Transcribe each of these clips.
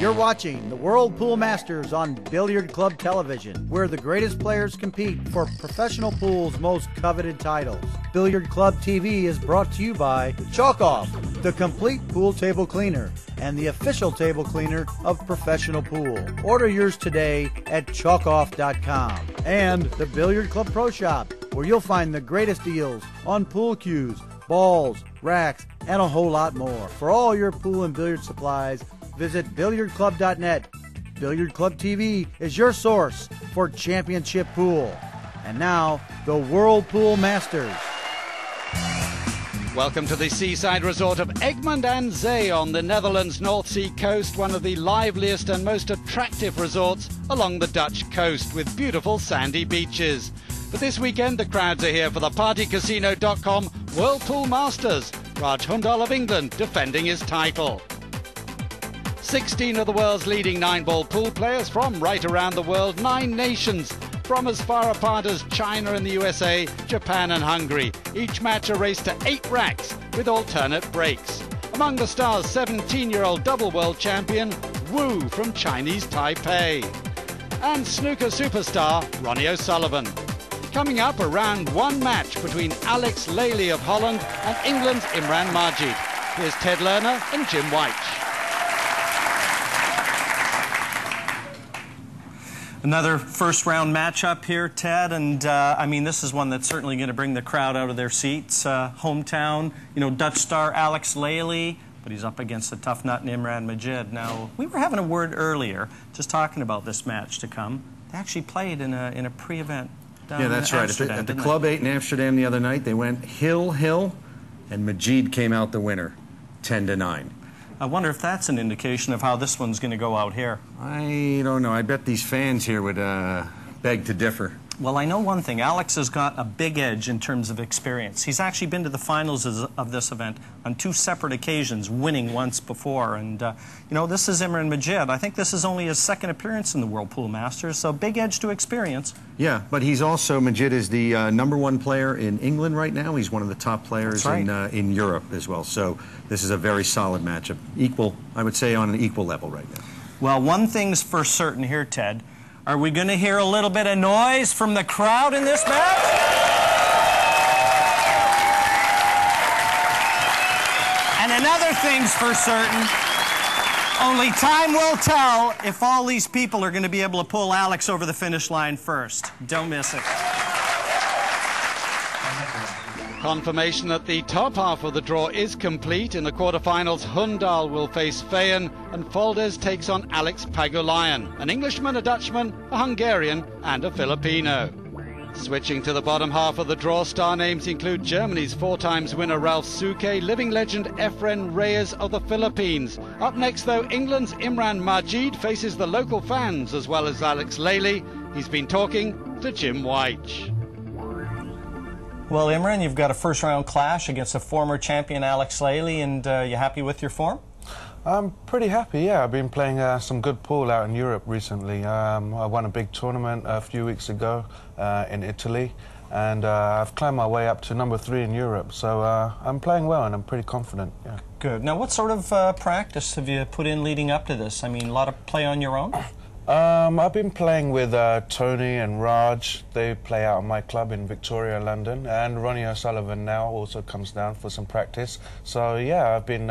You're watching the World Pool Masters on Billiard Club Television, where the greatest players compete for professional pool's most coveted titles. Billiard Club TV is brought to you by Chalk Off, the complete pool table cleaner and the official table cleaner of professional pool. Order yours today at chalkoff.com. And the Billiard Club Pro Shop, where you'll find the greatest deals on pool cues, balls, racks, and a whole lot more. For all your pool and billiard supplies, visit billiardclub.net. Billiard Club TV is your source for championship pool. And now, the World Pool Masters. Welcome to the seaside resort of Egmond and Zee on the Netherlands North Sea coast, one of the liveliest and most attractive resorts along the Dutch coast with beautiful sandy beaches. But this weekend the crowds are here for the partycasino.com World Pool Masters. Raj Hundal of England defending his title. 16 of the world's leading 9-ball pool players from right around the world, 9 nations, from as far apart as China and the USA, Japan and Hungary. Each match a race to 8 racks with alternate breaks. Among the stars, 17-year-old double world champion Wu from Chinese Taipei. And snooker superstar Ronnie O'Sullivan. Coming up, a round 1 match between Alex Lely of Holland and England's Imran Majid. Here's Ted Lerner and Jim Wych. Another first round matchup here, Ted, and I mean, this is one that's certainly going to bring the crowd out of their seats. Hometown, you know, Dutch star Alex Lely, but he's up against a tough nut in Imran Majid. Now, we were having a word earlier, just talking about this match to come. They actually played in a pre-event down in Amsterdam, right. At the Club 8 in Amsterdam the other night, they went hill, and Majid came out the winner, 10-9. I wonder if that's an indication of how this one's going to go out here. I don't know. I bet these fans here would beg to differ. Well, I know one thing. Alex has got a big edge in terms of experience. He's actually been to the finals of this event on 2 separate occasions, winning once before. And, you know, this is Imran Majid. I think this is only his 2nd appearance in the World Pool Masters, so big edge to experience. Yeah, but he's also, Majid is the #1 player in England right now. He's one of the top players in Europe as well. So this is a very solid matchup. Equal, I would say, on an equal level right now. Well, one thing's for certain here, Ted. Are we going to hear a little bit of noise from the crowd in this match? And another thing's for certain. Only time will tell if all these people are going to be able to pull Alex over the finish line first. Don't miss it. Confirmation that the top half of the draw is complete. In the quarterfinals, Hundal will face Fayen and Faldes takes on Alex Pagulayan, an Englishman, a Dutchman, a Hungarian and a Filipino. Switching to the bottom half of the draw, star names include Germany's 4-times winner Ralph Suke, living legend Efren Reyes of the Philippines. Up next though, England's Imran Majid faces the local fans as well as Alex Lely. He's been talking to Jim Wych. Well, Imran, you've got a first-round clash against a former champion, Alex Lely, and you happy with your form? I'm pretty happy, yeah. I've been playing some good pool out in Europe recently. I won a big tournament a few weeks ago in Italy, and I've climbed my way up to #3 in Europe, so I'm playing well and I'm pretty confident, yeah. Good. Now, what sort of practice have you put in leading up to this? I mean, a lot of play on your own? I've been playing with Tony and Raj. They play out of my club in Victoria, London, and Ronnie O'Sullivan now also comes down for some practice. So yeah, I've been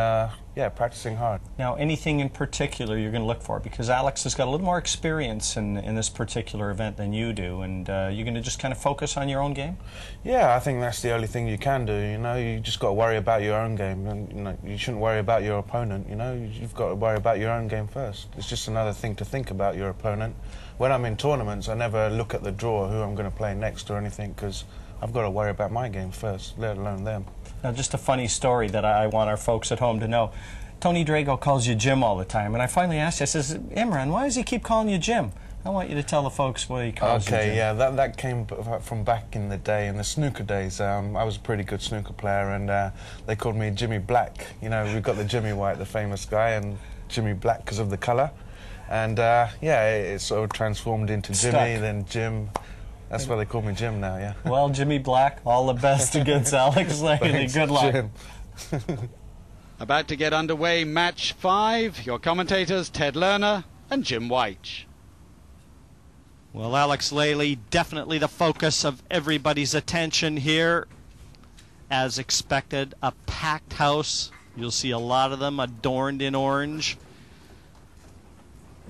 practicing hard. Now, anything in particular you're going to look for? Because Alex has got a little more experience in this particular event than you do, and you're going to just kind of focus on your own game? Yeah, I think that's the only thing you can do, you know. You just got to worry about your own game, and you know, you shouldn't worry about your opponent, you know. You've got to worry about your own game first. It's just another thing to think about your opponent. When I'm in tournaments, I never look at the draw, who I'm going to play next or anything, because I've got to worry about my game first, let alone them. Now, just a funny story that I want our folks at home to know. Tony Drago calls you Jim all the time, and I finally asked you, I says, Imran, why does he keep calling you Jim? I want you to tell the folks what he calls you Jim. Okay, yeah, that came from back in the day, in the snooker days. I was a pretty good snooker player, and they called me Jimmy Black. You know, we've got the Jimmy White, the famous guy, and Jimmy Black because of the colour. And yeah, it sort of transformed into Jimmy, then Jim. That's why they call me Jim now, yeah. Well, Jimmy Black, all the best against Alex Lely. Good luck. Jim. About to get underway, match 5. Your commentators, Ted Lerner and Jim Wych. Well, Alex Lely, definitely the focus of everybody's attention here. As expected, a packed house. You'll see a lot of them adorned in orange,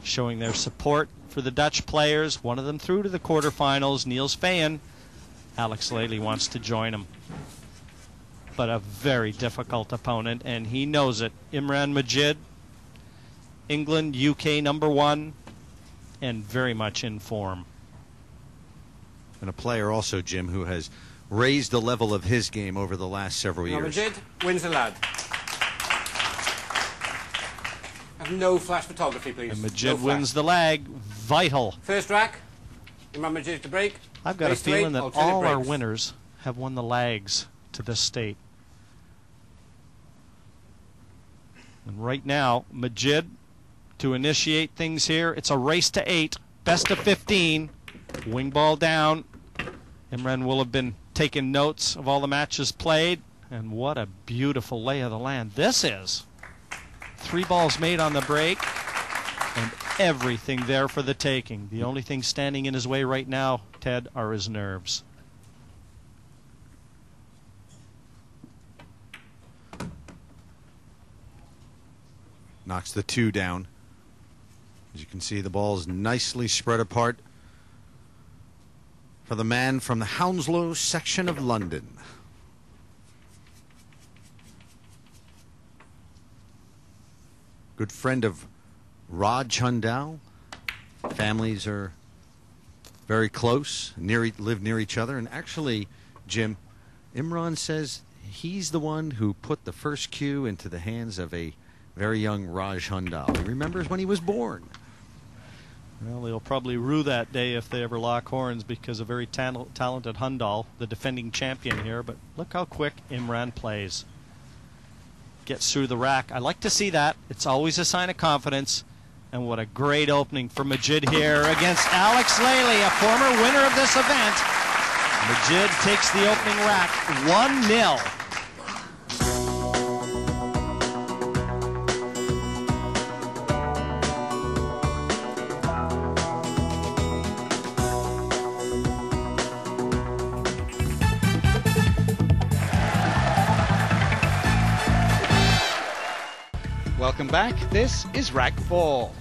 showing their support for the Dutch players. One of them through to the quarterfinals, Niels Fayen. Alex Lely wants to join him. But a very difficult opponent, and he knows it. Imran Majid, England, UK #1, and very much in form. And a player also, Jim, who has raised the level of his game over the last several years. Majid wins the lad. Have no flash photography, please. And Majid wins the lag. Vital. First rack. Imran Majid to break. I've got a feeling that all our winners have won the lags to this state. And right now, Majid to initiate things here. It's a race to 8, best of 15. Wing ball down. Imran will have been taking notes of all the matches played. And what a beautiful lay of the land this is. 3 balls made on the break, and everything there for the taking. The only thing standing in his way right now, Ted, are his nerves. Knocks the 2 down. As you can see, the ball is nicely spread apart for the man from the Hounslow section of London. Good friend of Raj Hundal. Families are very close, live near each other. And actually, Jim, Imran says he's the one who put the first cue into the hands of a very young Raj Hundal. He remembers when he was born. Well, they'll probably rue that day if they ever lock horns, because a very talented Hundal, the defending champion here. But look how quick Imran plays. Gets through the rack. I like to see that. It's always a sign of confidence. And what a great opening for Majid here against Alex Lely, a former winner of this event. Majid takes the opening rack 1-0. Welcome back. This is rack 4.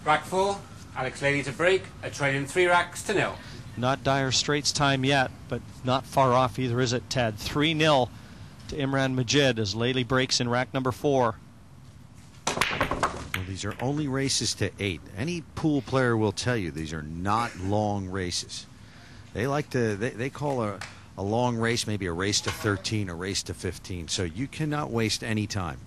Rack 4, Alex Lely to break, a trade in 3 racks to 0. Not Dire Straits time yet, but not far off either, is it, Ted? 3-0 to Imran Majid as Lely breaks in rack number 4. Well, these are only races to 8. Any pool player will tell you these are not long races. They like to, they call a long race maybe a race to 13, a race to 15. So you cannot waste any time.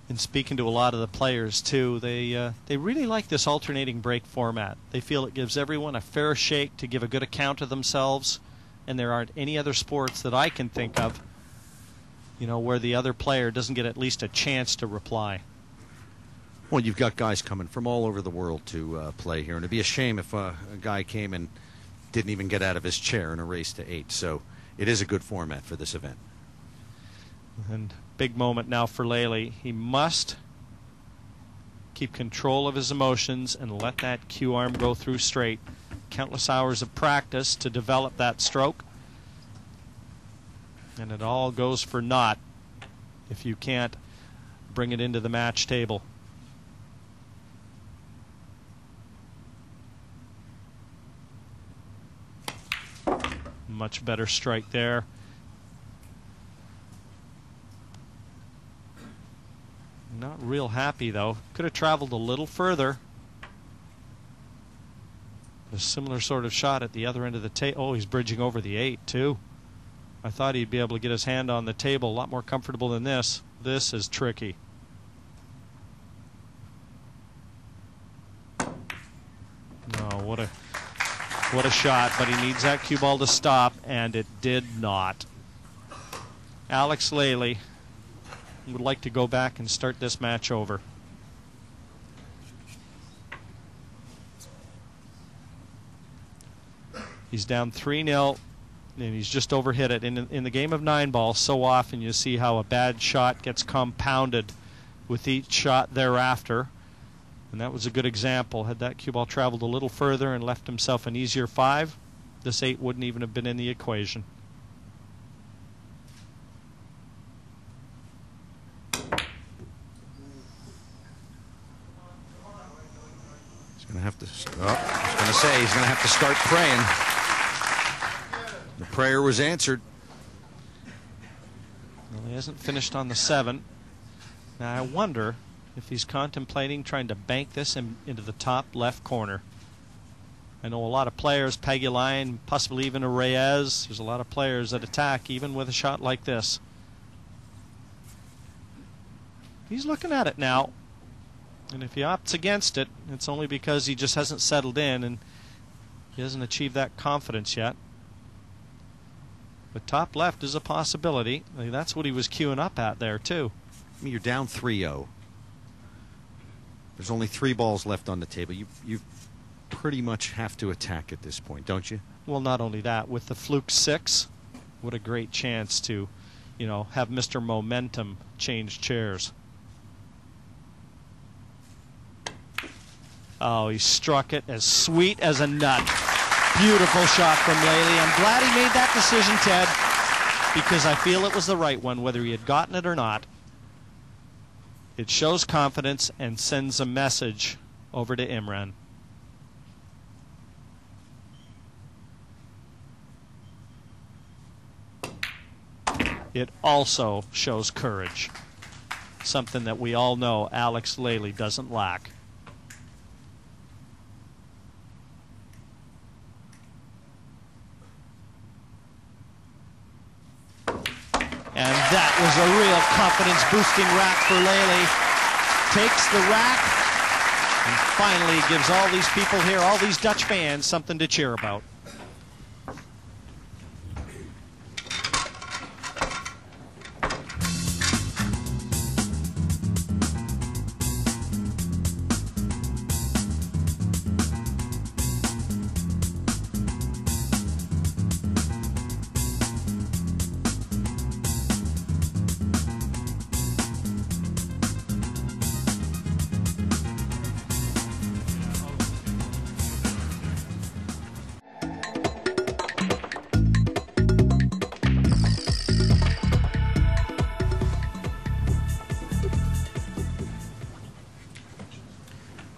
And speaking to a lot of the players too, they really like this alternating break format. They feel it gives everyone a fair shake to give a good account of themselves, and there aren't any other sports that I can think of, you know, where the other player doesn't get at least a chance to reply. Well, you've got guys coming from all over the world to play here, and it'd be a shame if a guy came and didn't even get out of his chair in a race to 8. So it is a good format for this event. And big moment now for Lely. He must keep control of his emotions and let that cue arm go through straight. Countless hours of practice to develop that stroke. And it all goes for naught if you can't bring it into the match table. Much better strike there. Not real happy, though. Could have traveled a little further. A similar sort of shot at the other end of the table. Oh, he's bridging over the 8, too. I thought he'd be able to get his hand on the table a lot more comfortable than this. This is tricky. No, what a shot, but he needs that cue ball to stop, and it did not. Alex Lely would like to go back and start this match over. He's down 3-0 And he's just overhit it. In the game of 9-ball, so often you see how a bad shot gets compounded with each shot thereafter. And that was a good example. Had that cue ball traveled a little further and left himself an easier 5, this 8 wouldn't even have been in the equation. He's going to have to. Oh, I was going to say he's going to have to start praying. The prayer was answered. Well, he hasn't finished on the 7. Now I wonder if he's contemplating trying to bank this into the top left corner. I know a lot of players, Paguline, possibly even a Reyes. There's a lot of players that attack even with a shot like this. He's looking at it now. And if he opts against it, it's only because he just hasn't settled in and he hasn't achieved that confidence yet. But top left is a possibility. That's what he was queuing up at there, too. I mean, you're down 3-0. There's only 3 balls left on the table. You pretty much have to attack at this point, don't you? Well, not only that, with the fluke 6, what a great chance to, you know, have Mr. Momentum change chairs. Oh, he struck it as sweet as a nut. Beautiful shot from Lely. I'm glad he made that decision, Ted, because I feel it was the right one, whether he had gotten it or not. It shows confidence and sends a message over to Imran. It also shows courage, something that we all know Alex Lely doesn't lack. And that was a real confidence-boosting rack for Lely. Takes the rack and finally gives all these people here, all these Dutch fans, something to cheer about.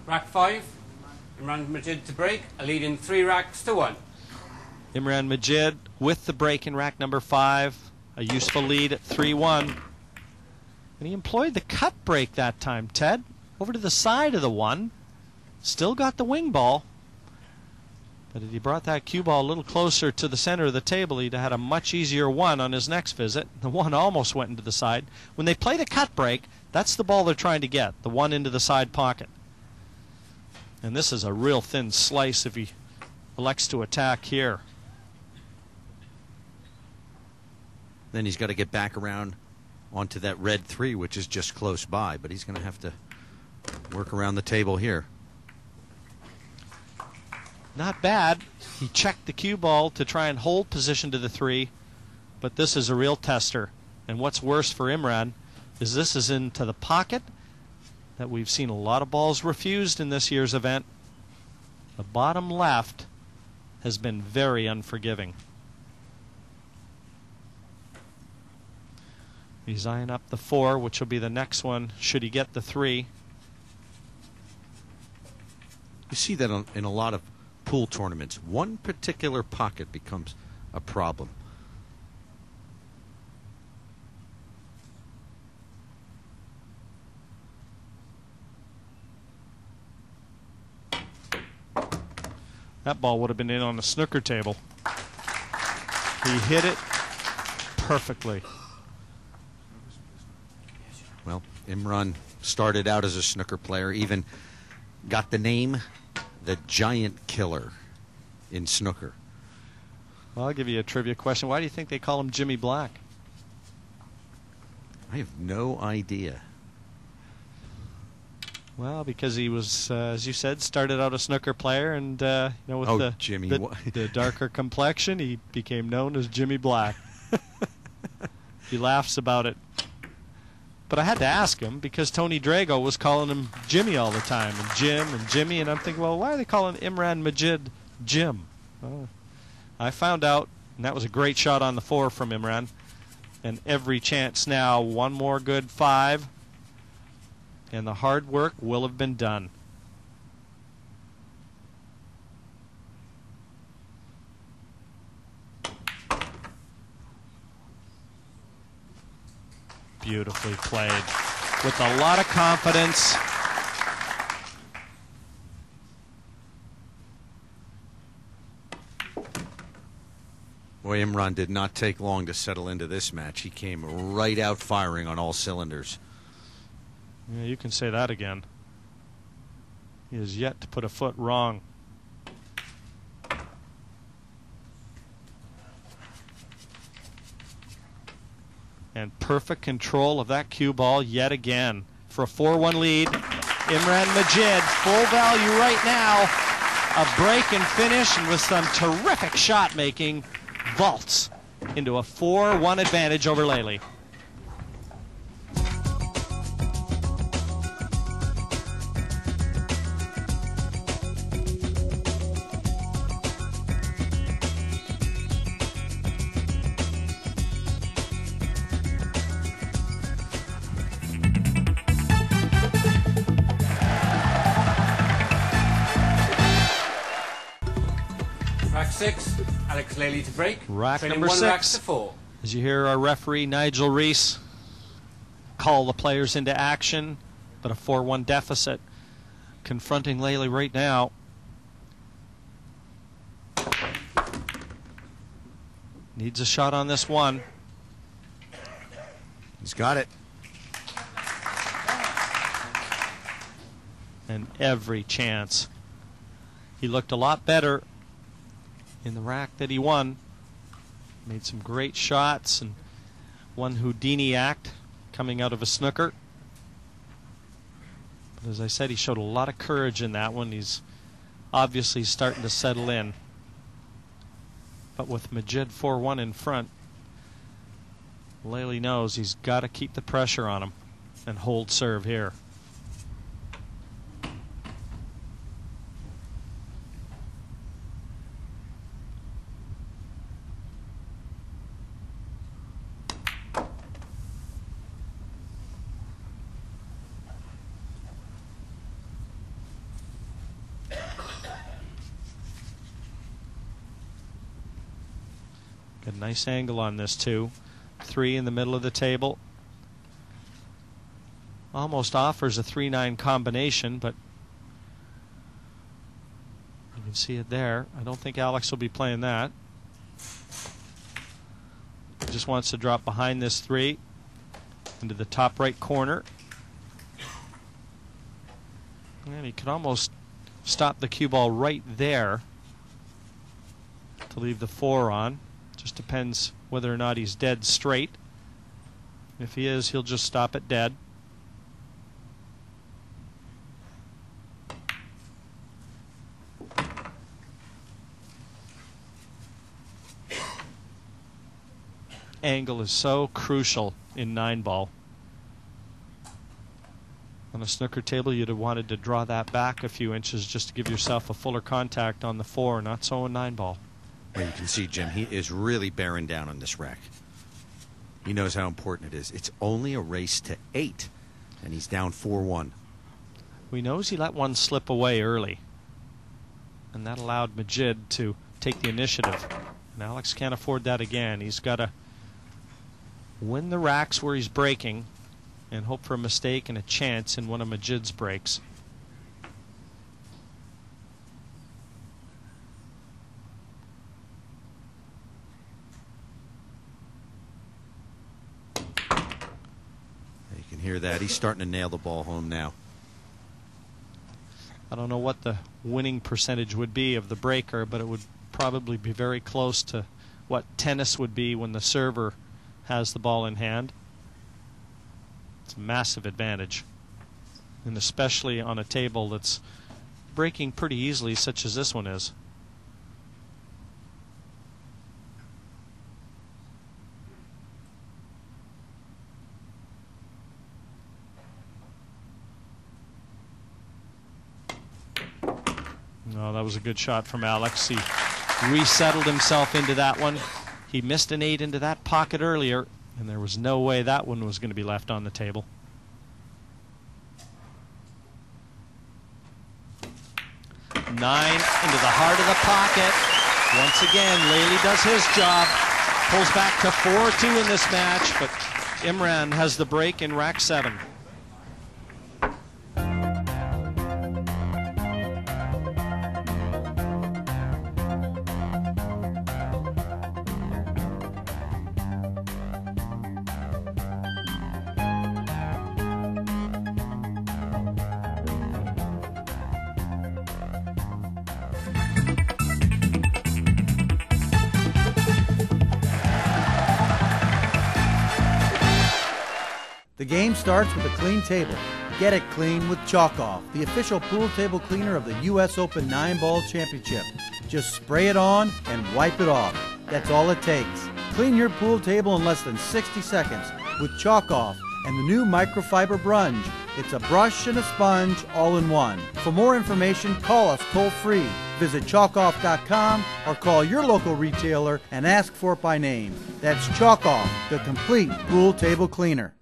Rack 5, Imran Majid to break, a lead in 3 racks to 1. Imran Majid with the break in rack number 5, a useful lead at 3-1. And he employed the cut break that time, Ted, over to the side of the 1. Still got the wing ball. But if he brought that cue ball a little closer to the center of the table, he'd have had a much easier 1 on his next visit. The 1 almost went into the side. When they play the cut break, that's the ball they're trying to get, the 1 into the side pocket. And this is a real thin slice if he elects to attack here. Then he's got to get back around onto that red 3, which is just close by, but he's going to have to work around the table here. Not bad. He checked the cue ball to try and hold position to the 3, but this is a real tester. And what's worse for Imran is this is into the pocket that we've seen a lot of balls refused in this year's event. The bottom left has been very unforgiving. He's eyeing up the 4, which will be the next one should he get the 3. You see that in a lot of pool tournaments. One particular pocket becomes a problem. That ball would have been in on the snooker table. He hit it perfectly. Well, Imran started out as a snooker player, even got the name the Giant Killer in snooker. Well, I'll give you a trivia question. Why do you think they call him Jimmy Black? I have no idea. Well, because he was, as you said, started out a snooker player, and with the darker complexion, he became known as Jimmy Black. He laughs about it. But I had to ask him because Tony Drago was calling him Jimmy all the time, and Jim and Jimmy, and I'm thinking, well, why are they calling Imran Majid Jim? I found out, and that was a great shot on the 4 from Imran, and every chance now, one more good 5. And the hard work will have been done. Beautifully played with a lot of confidence. Boy, Imran did not take long to settle into this match. He came right out firing on all cylinders. Yeah, you can say that again. He has yet to put a foot wrong. And perfect control of that cue ball yet again. For a 4-1 lead, Imran Majid, full value right now. A break and finish, and with some terrific shot making, vaults into a 4-1 advantage over Lely. Rack 6, Alex Lely to break. Rack Training number 1 6. rack to 4. As you hear our referee Nigel Reese call the players into action, but a 4-1 deficit confronting Lely right now. Needs a shot on this one. He's got it. And every chance. He looked a lot better in the rack that he won. Made some great shots and one Houdini act coming out of a snooker. But as I said, he showed a lot of courage in that one. He's obviously starting to settle in. But with Majid 4-1 in front, Lely knows he's got to keep the pressure on him and hold serve here. Got a nice angle on this too. 3 in the middle of the table. Almost offers a 3-9 combination, but you can see it there. I don't think Alex will be playing that. Just wants to drop behind this 3 into the top right corner. And he could almost stop the cue ball right there to leave the 4 on. Just depends whether or not he's dead straight. If he is, he'll just stop it dead. Angle is so crucial in 9-ball. On a snooker table, you'd have wanted to draw that back a few inches just to give yourself a fuller contact on the 4, not so in 9-ball. Well, you can see, Jim, he is really bearing down on this rack. He knows how important it is. It's only a race to 8, and he's down 4-1. We knows he let one slip away early, and that allowed Majid to take the initiative. And Alex can't afford that again. He's got to win the racks where he's breaking and hope for a mistake and a chance in one of Majid's breaks. Hear that? He's starting to nail the ball home now. I don't know what the winning percentage would be of the breaker, but it would probably be very close to what tennis would be when the server has the ball in hand. It's a massive advantage. and especially on a table that's breaking pretty easily, such as this one is. No, that was a good shot from Alex. He resettled himself into that one. He missed an 8 into that pocket earlier, and there was no way that one was going to be left on the table. Nine into the heart of the pocket. Once again, Lely does his job. Pulls back to 4-2 in this match, but Imran has the break in rack 7. The game starts with a clean table. Get it clean with Chalk Off, the official pool table cleaner of the US Open 9-Ball Championship. Just spray it on and wipe it off. That's all it takes. Clean your pool table in less than 60 seconds with Chalk Off and the new microfiber Brunge. It's a brush and a sponge all in one. For more information, call us toll-free. Visit chalkoff.com or call your local retailer and ask for it by name. That's Chalk Off, the complete pool table cleaner.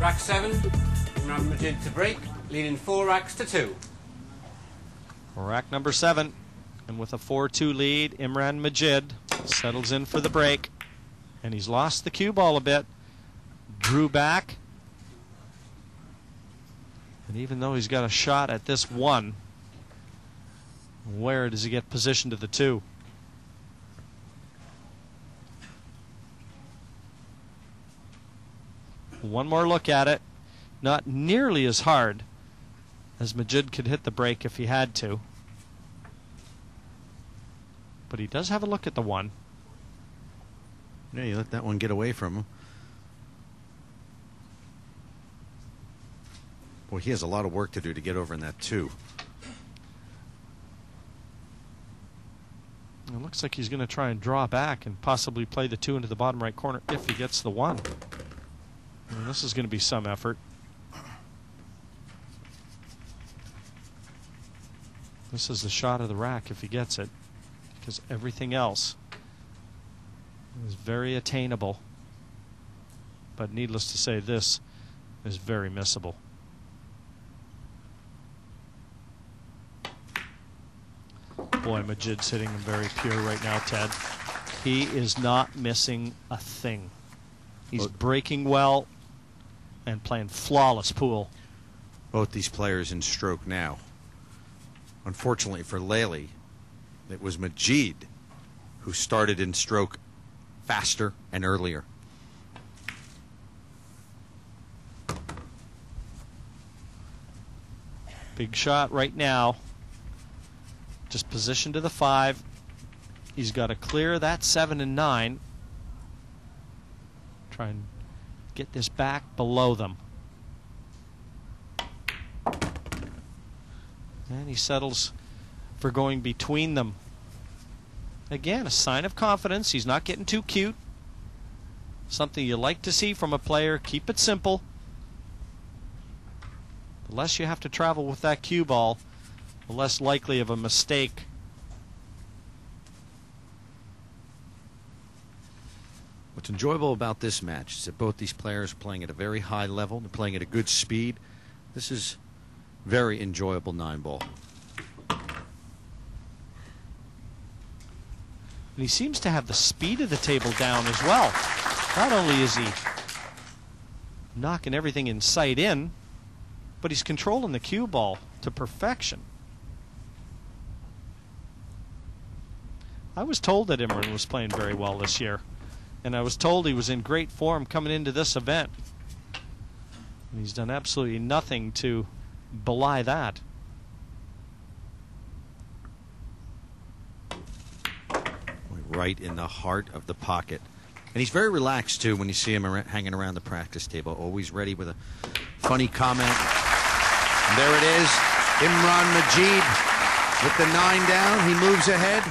Rack 7, Imran Majid to break, leading 4 racks to 2. Rack number 7, and with a 4-2 lead, Imran Majid settles in for the break, and he's lost the cue ball a bit. Drew back, and even though he's got a shot at this 1, where does he get positioned to the 2? One more look at it. Not nearly as hard as Majid could hit the break if he had to. But he does have a look at the 1. Yeah, you let that one get away from him. Boy, he has a lot of work to do to get over in that 2. It looks like he's going to try and draw back and possibly play the 2 into the bottom right corner if he gets the 1. And this is going to be some effort. This is the shot of the rack if he gets it, because everything else is very attainable. But needless to say, this is very missable. Boy, Majid's hitting him very pure right now, Ted. He is not missing a thing. He's breaking well and playing flawless pool. Both these players in stroke now. Unfortunately for Lely, it was Majid who started in stroke faster and earlier. Big shot right now. Just positioned to the 5. He's got to clear that 7 and 9. Try and get this back below them. And he settles for going between them. Again, a sign of confidence. He's not getting too cute. Something you like to see from a player. Keep it simple. The less you have to travel with that cue ball, the less likely of a mistake. What's enjoyable about this match is that both these players are playing at a very high level. They're playing at a good speed. This is very enjoyable 9-ball. And he seems to have the speed of the table down as well. Not only is he knocking everything in sight in, but he's controlling the cue ball to perfection. I was told that Imran was playing very well this year, and I was told he was in great form coming into this event. And he's done absolutely nothing to belie that. right in the heart of the pocket. And he's very relaxed, too, when you see him hanging around the practice table, always ready with a funny comment. And there it is, Imran Majid with the 9 down. He moves ahead.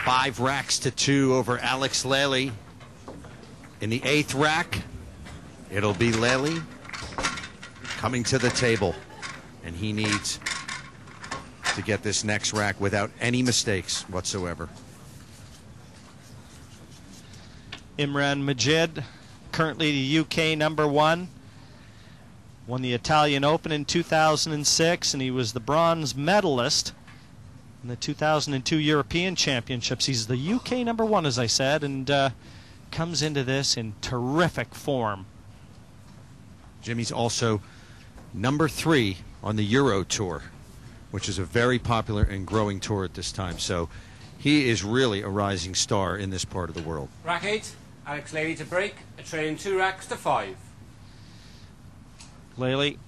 5 racks to 2 over Alex Lely. In the 8th rack, it'll be Lely coming to the table. And he needs to get this next rack without any mistakes whatsoever. Imran Majid, currently the UK #1. Won the Italian Open in 2006, and he was the bronze medalist in the 2002 European Championships. He's the UK #1, as I said, and comes into this in terrific form. Jimmy's also #3 on the Euro Tour, which is a very popular and growing tour at this time. So he is really a rising star in this part of the world. Rack 8, Alex Lely to break, a trailing 2 racks to 5. Lely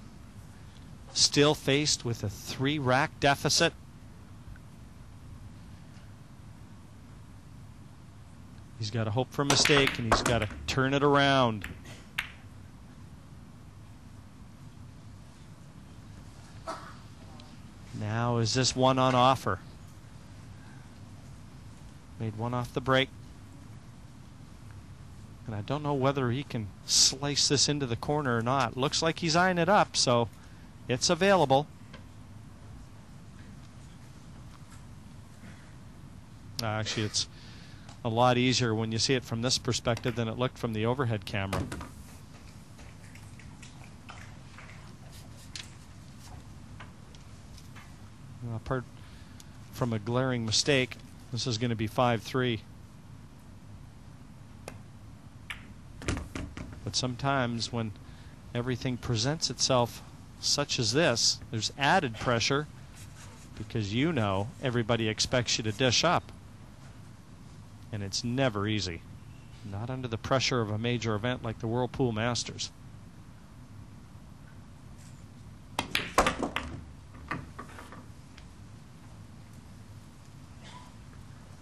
still faced with a 3-rack deficit. He's got to hope for a mistake, and he's got to turn it around. Now is this one on offer? Made one off the break. And I don't know whether he can slice this into the corner or not. Looks like he's eyeing it up, so it's available. Actually, it's a lot easier when you see it from this perspective than it looked from the overhead camera. Apart from a glaring mistake, this is going to be 5-3. But sometimes when everything presents itself such as this, there's added pressure because you know everybody expects you to dish up. And it's never easy. Not under the pressure of a major event like the Whirlpool Masters.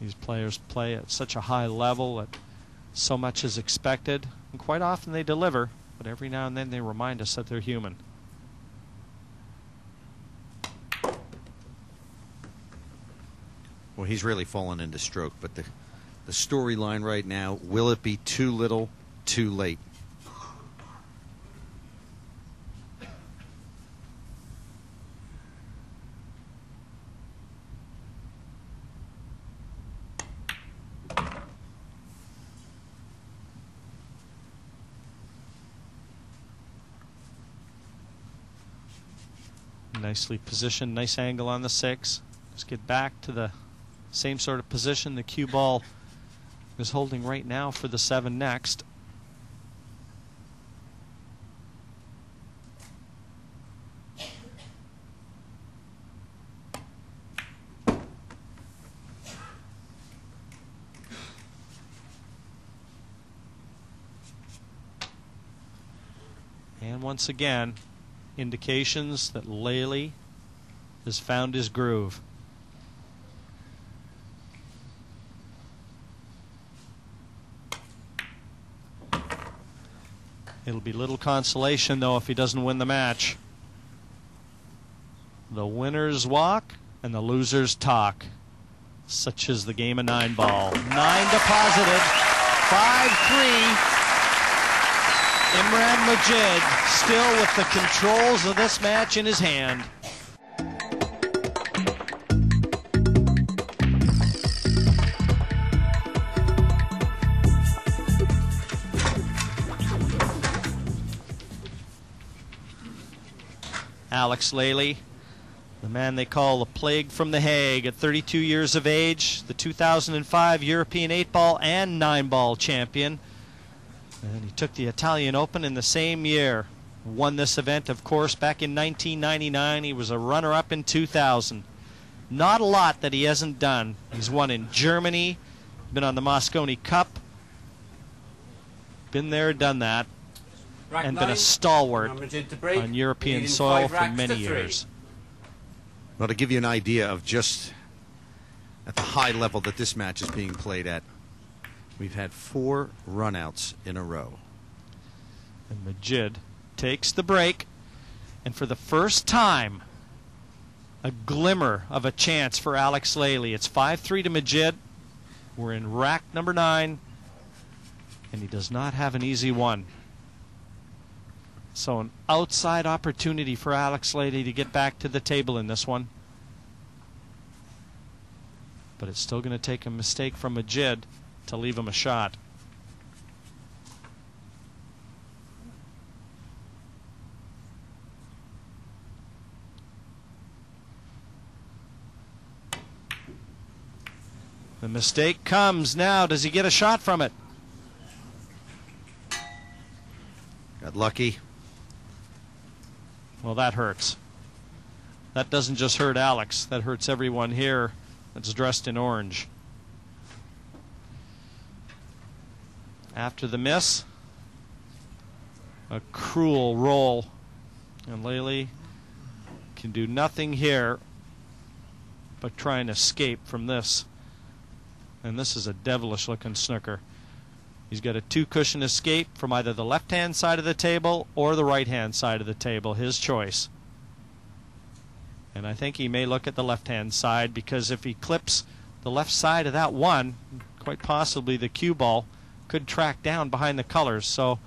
These players play at such a high level that so much is expected, and quite often they deliver, but every now and then they remind us that they're human. Well, he's really fallen into stroke, but the storyline right now, will it be too little, too late? Nicely positioned, nice angle on the 6. Let's get back to the same sort of position the cue ball is holding right now for the 7 next. And once again, indications that Lely has found his groove. It'll be little consolation, though, if he doesn't win the match. The winners walk and the losers talk. Such is the game of 9-ball. 9 deposited. 5-3. Imran Majid still with the controls of this match in his hand. Alex Lely, the man they call the Plague from the Hague, at 32 years of age, the 2005 European 8-ball and 9-ball champion. And he took the Italian Open in the same year. Won this event, of course, back in 1999. He was a runner-up in 2000. Not a lot that he hasn't done. He's won in Germany, been on the Moscone Cup, been there, done that, and been a stalwart on European soil for many years. Well, to give you an idea of just at the high level that this match is being played at, We've had 4 runouts in a row. And Majid takes the break, and for the first time, a glimmer of a chance for Alex Lely. It's 5-3 to Majid. We're in rack number 9, and he does not have an easy one. So an outside opportunity for Alex Lely to get back to the table in this one. But it's still going to take a mistake from Majid to leave him a shot. The mistake comes now. Does he get a shot from it? Got lucky. Well, that hurts. That doesn't just hurt Alex. That hurts everyone here that's dressed in orange. After the miss, a cruel roll. And Lely can do nothing here but try and escape from this. And this is a devilish looking snooker. He's got a 2-cushion escape from either the left-hand side of the table or the right-hand side of the table, his choice. And I think he may look at the left-hand side, because if he clips the left side of that one, quite possibly the cue ball could track down behind the colors. So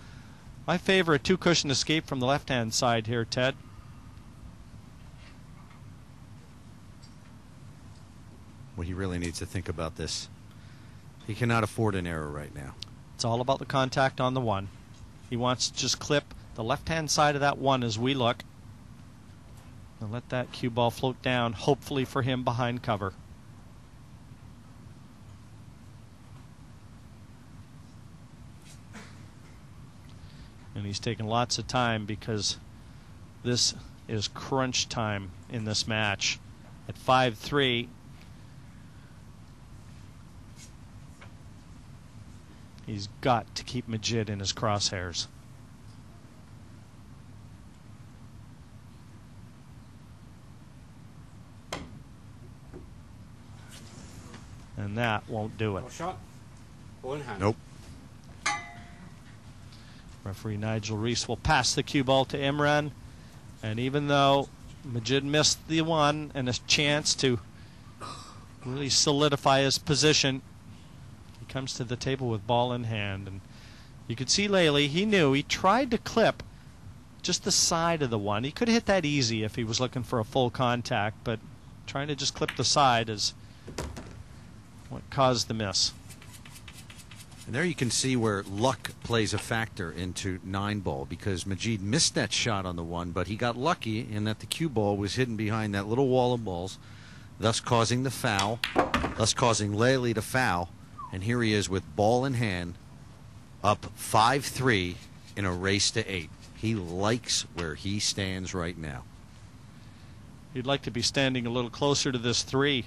I favor a 2-cushion escape from the left-hand side here, Ted. Well, he really needs to think about this. He cannot afford an error right now. It's all about the contact on the one. He wants to just clip the left-hand side of that one as we look. And let that cue ball float down, hopefully for him behind cover. And he's taking lots of time, because this is crunch time in this match. At 5-3, he's got to keep Majid in his crosshairs. And that won't do it. No shot. Ball in hand. Nope. Referee Nigel Reese will pass the cue ball to Imran. And even though Majid missed the one and a chance to really solidify his position, he comes to the table with ball in hand. And you could see Lely, he knew, he tried to clip just the side of the one. He could have hit that easy if he was looking for a full contact, but trying to just clip the side is what caused the miss. And there you can see where luck plays a factor into 9-ball, because Majid missed that shot on the one, but he got lucky in that the cue ball was hidden behind that little wall of balls, thus causing the foul, thus causing Lely to foul. And here he is with ball in hand, up 5-3 in a race to 8. He likes where he stands right now. He'd like to be standing a little closer to this 3.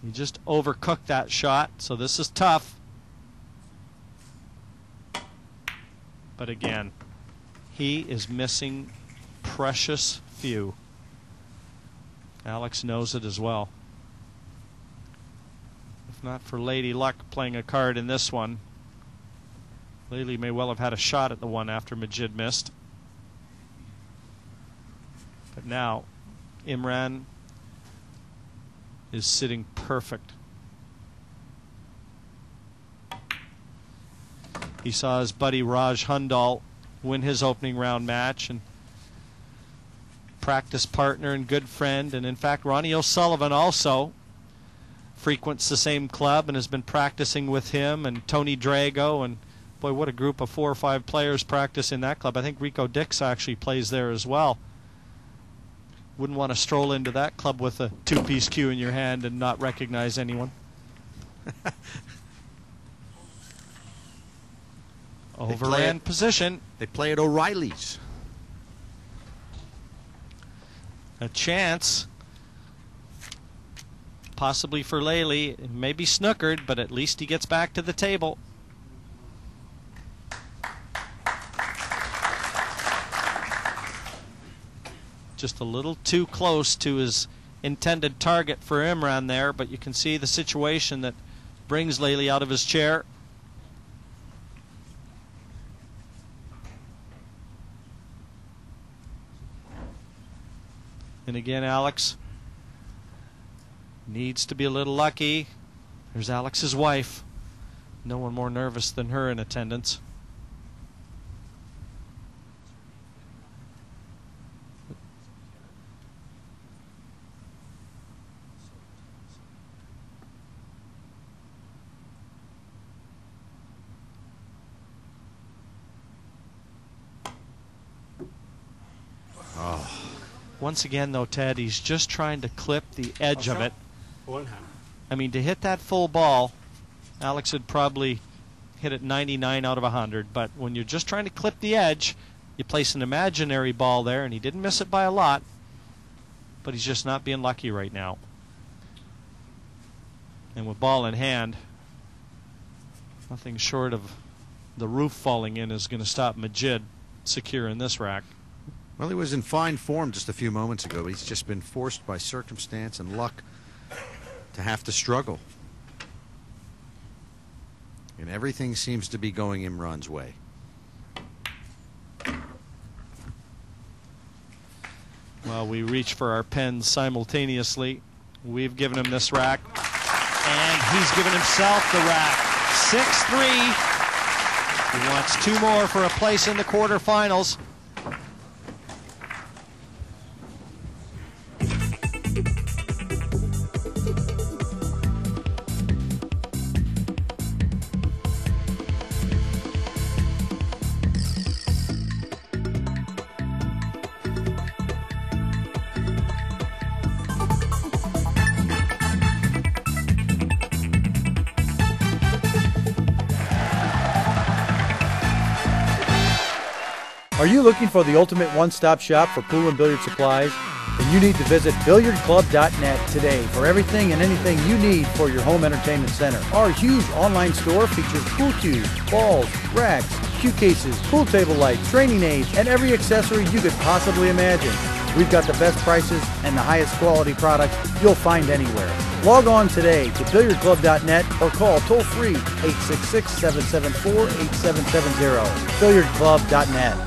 He just overcooked that shot, so this is tough. But again, he is missing precious few. Alex knows it as well. If not for Lady Luck playing a card in this one, Lely may well have had a shot at the one after Majid missed. But now, Imran is sitting perfect. He saw his buddy Raj Hundal win his opening round match, and practice partner and good friend, and in fact Ronnie O'Sullivan also frequents the same club and has been practicing with him, and Tony Drago, and boy, what a group of 4 or 5 players practice in that club. I think Rico Dix actually plays there as well. Wouldn't want to stroll into that club with a 2-piece cue in your hand and not recognize anyone. Overhand position. They play at O'Reilly's. A chance, possibly for Lely. It may be snookered, but at least he gets back to the table. Just a little too close to his intended target for Imran there, but you can see the situation that brings Lely out of his chair. And again, Alex needs to be a little lucky. There's Alex's wife. No one more nervous than her in attendance. Once again, though, Ted, he's just trying to clip the edge of it. I mean, to hit that full ball, Alex would probably hit it 99 out of 100. But when you're just trying to clip the edge, you place an imaginary ball there, and he didn't miss it by a lot. But he's just not being lucky right now. And with ball in hand, nothing short of the roof falling in is going to stop Majid secure in this rack. Well, he was in fine form just a few moments ago. He's just been forced by circumstance and luck to have to struggle. And everything seems to be going Imran's way. Well, we reach for our pens simultaneously. We've given him this rack, and he's given himself the rack. 6-3. He wants 2 more for a place in the quarterfinals. Are you looking for the ultimate one-stop shop for pool and billiard supplies? Then you need to visit billiardclub.net today for everything and anything you need for your home entertainment center. Our huge online store features pool cues, balls, racks, cue cases, pool table lights, training aids, and every accessory you could possibly imagine. We've got the best prices and the highest quality products you'll find anywhere. Log on today to billiardclub.net or call toll-free 866-774-8770. billiardclub.net.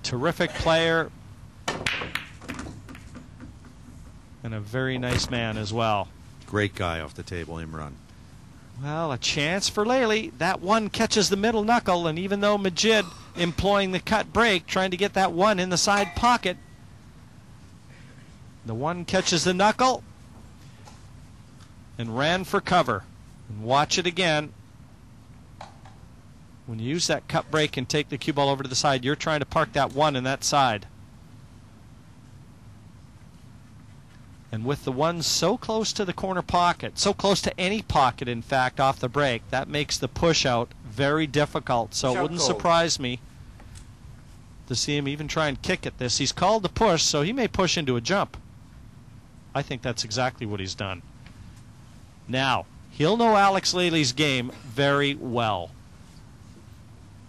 Terrific player and a very nice man as well. Great guy off the table, Imran. Well, a chance for Lely. That one catches the middle knuckle, and even though Majid employing the cut break, trying to get that one in the side pocket, the one catches the knuckle and ran for cover. And watch it again. When you use that cut break and take the cue ball over to the side, you're trying to park that one in that side. And with the one so close to the corner pocket, so close to any pocket, in fact, off the break, that makes the push out very difficult. So it wouldn't surprise me to see him even try and kick at this. He's called the push, so he may push into a jump. I think that's exactly what he's done. Now, he'll know Alex Lely's game very well.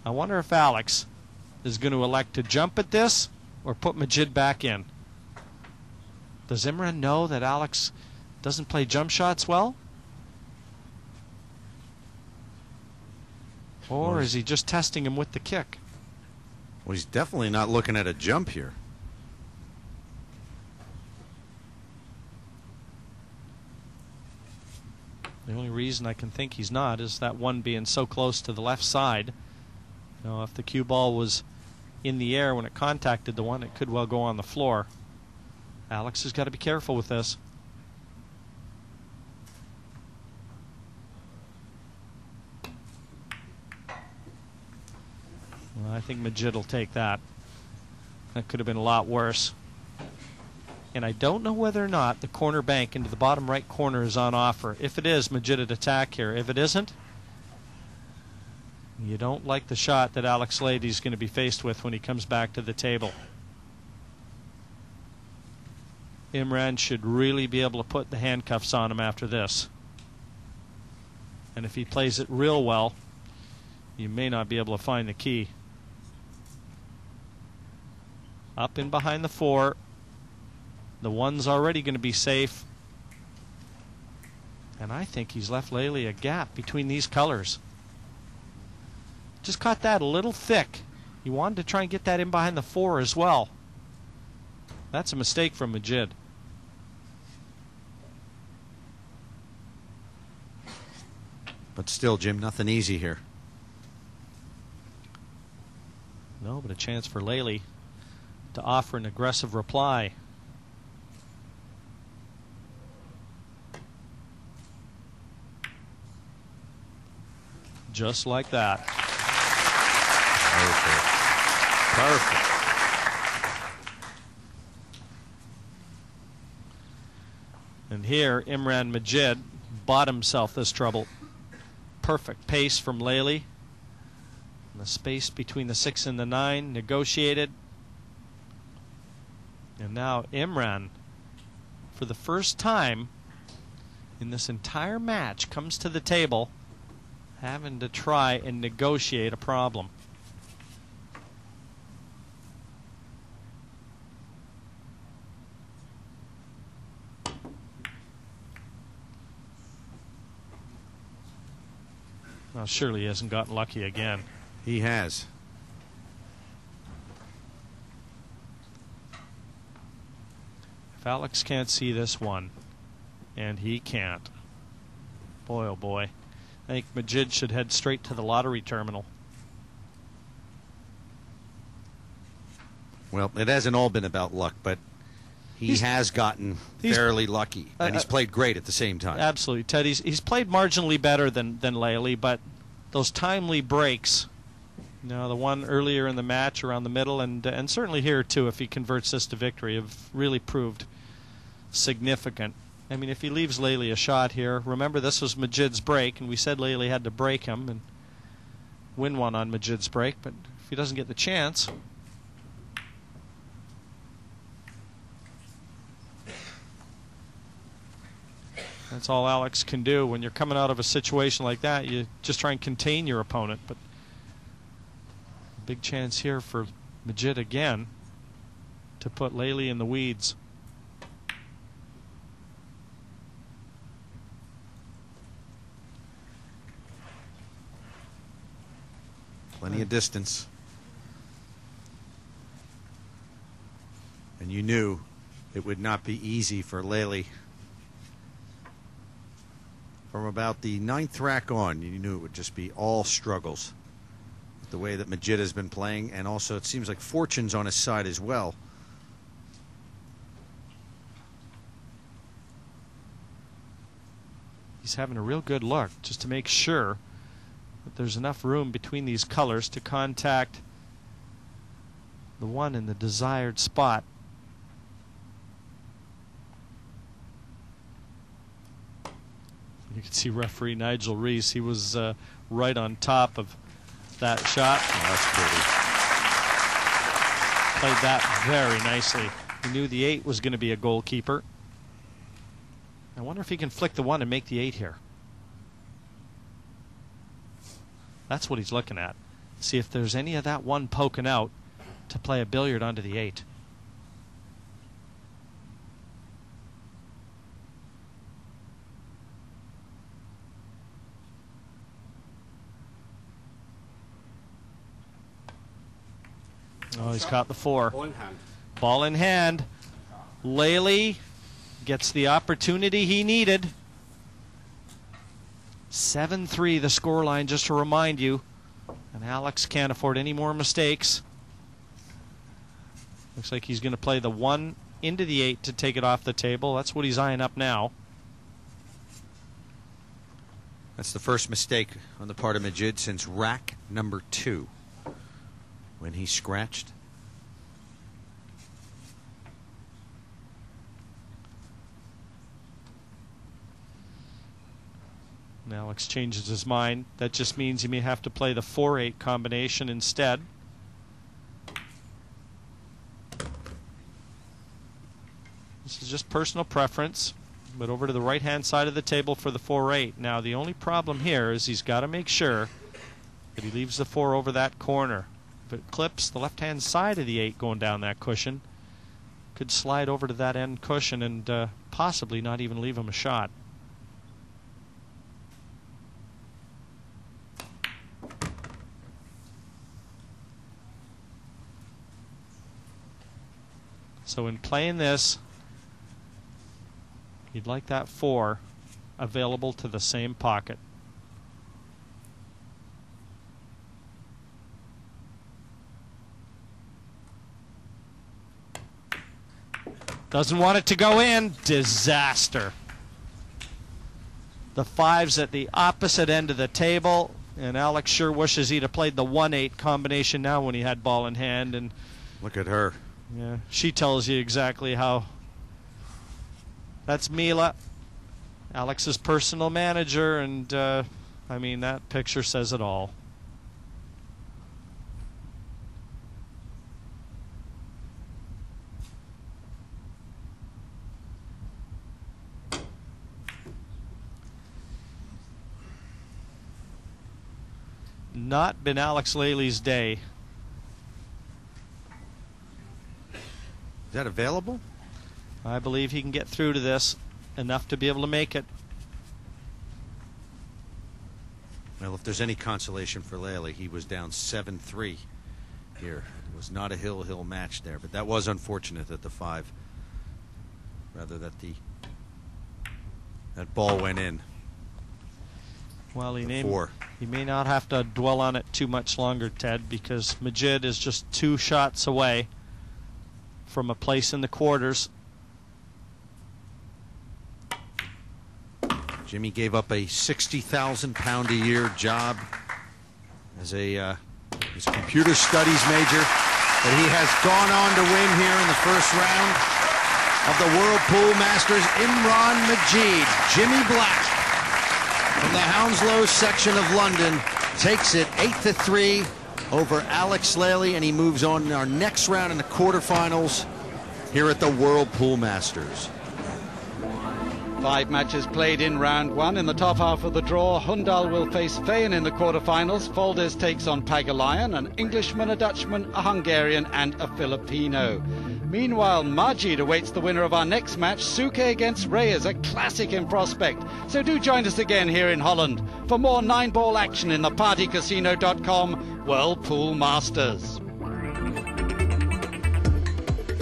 I wonder if Alex is going to elect to jump at this or put Majid back in. Does Imran know that Alex doesn't play jump shots well? Or is he just testing him with the kick? Well, he's definitely not looking at a jump here. The only reason I can think he's not is that one being so close to the left side. You know, if the cue ball was in the air when it contacted the one, it could well go on the floor. Alex has got to be careful with this. Well, I think Majid will take that. That could have been a lot worse. And I don't know whether or not the corner bank into the bottom right corner is on offer. If it is, Majid would attack here. If it isn't, you don't like the shot that Alex Lely is going to be faced with when he comes back to the table. Imran should really be able to put the handcuffs on him after this. And if he plays it real well, you may not be able to find the key. Up in behind the 4. The 1's already going to be safe. And I think he's left Lely a gap between these colors. Just caught that a little thick. He wanted to try and get that in behind the 4 as well. That's a mistake from Majid. But still, Jim, nothing easy here. No, but a chance for Lely to offer an aggressive reply. Just like that. Perfect. And here, Imran Majid bought himself this trouble. Perfect pace from Lely. And the space between the 6 and the 9 negotiated. And now Imran, for the first time in this entire match, comes to the table having to try and negotiate a problem. Well, surely he hasn't gotten lucky again. He has. If Alex can't see this one, and he can't, boy oh boy, I think Majid should head straight to the lottery terminal. Well, it hasn't all been about luck, but he has gotten fairly lucky, and he's played great at the same time. Absolutely, Ted. He's played marginally better than Lely, but those timely breaks, you know, the one earlier in the match around the middle, and certainly here too, if he converts this to victory, have really proved significant. I mean, if he leaves Lely a shot here, remember this was Majid's break, and we said Lely had to break him and win one on Majid's break, but if he doesn't get the chance, that's all Alex can do. When you're coming out of a situation like that, you just try and contain your opponent. But a big chance here for Majid again to put Lely in the weeds. Plenty of distance. And you knew it would not be easy for Lely. From about the 9th rack on, you knew it would just be all struggles. The way that Majid has been playing, and also it seems like fortune's on his side as well. He's having a real good look just to make sure that there's enough room between these colors to contact the 1 in the desired spot. You can see referee Nigel Reese. He was right on top of that shot. Oh, that's pretty. Played that very nicely. He knew the 8 was going to be a goalkeeper. I wonder if he can flick the 1 and make the 8 here. That's what he's looking at. See if there's any of that 1 poking out to play a billiard onto the 8. Oh, he's caught the 4. Ball in hand. Ball in hand. Lely gets the opportunity he needed. 7-3 the scoreline, just to remind you. And Alex can't afford any more mistakes. Looks like he's going to play the 1 into the 8 to take it off the table. That's what he's eyeing up now. That's the first mistake on the part of Majid since rack number 2, when he scratched. And Alex changes his mind. That just means he may have to play the 4-8 combination instead. This This is just personal preference. But over to the right-hand side of the table for the 4-8. Now, the only problem here is he's got to make sure that he leaves the 4 over that corner. If it clips the left-hand side of the 8 going down that cushion, could slide over to that end cushion and possibly not even leave him a shot. So in playing this, you'd like that 4 available to the same pocket. Doesn't want it to go in. Disaster. The 5's at the opposite end of the table, and Alex sure wishes he'd have played the 1-8 combination now when he had ball in hand. And look at her. Yeah, she tells you exactly how. That's Mila, Alex's personal manager, and I mean, that picture says it all. Not been Alex Lely's day. Is that available? I believe he can get through to this enough to be able to make it. Well, if there's any consolation for Lely, he was down 7-3 here. It was not a hill match there, but that was unfortunate that the 5, rather that that ball went in. Well, he may not have to dwell on it too much longer, Ted, because Majid is just 2 shots away from a place in the quarters. Jimmy gave up a £60,000 a year job as a computer studies major, but he has gone on to win here in the first round of the World Pool Masters. Imran Majid, Jimmy Black from the Hounslow section of London, takes it 8-3 over Alex Lely, and he moves on in our next round in the quarterfinals here at the World Pool Masters. 5 matches played in round 1. In the top half of the draw, Hundal will face Veyen in the quarterfinals. Valdes takes on Pagulayan, an Englishman, a Dutchman, a Hungarian and a Filipino. Meanwhile, Majid awaits the winner of our next match, Suke against Reyes, a classic in prospect. So do join us again here in Holland for more 9-ball action in the partycasino.com World Pool Masters.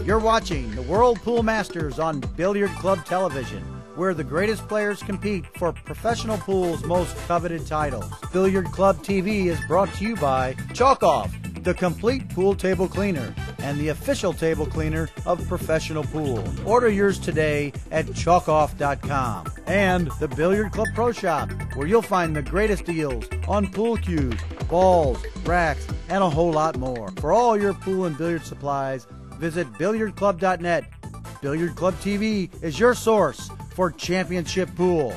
You're watching the World Pool Masters on Billiard Club Television, where the greatest players compete for professional pool's most coveted titles. Billiard Club TV is brought to you by Chalk Off, the complete pool table cleaner and the official table cleaner of professional pool. Order yours today at chalkoff.com. And the Billiard Club Pro Shop, where you'll find the greatest deals on pool cues, balls, racks, and a whole lot more. For all your pool and billiard supplies, visit billiardclub.net. Billiard Club TV is your source for championship pool.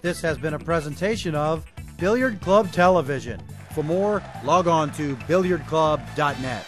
This has been a presentation of Billiard Club Television. For more, log on to billiardclub.net.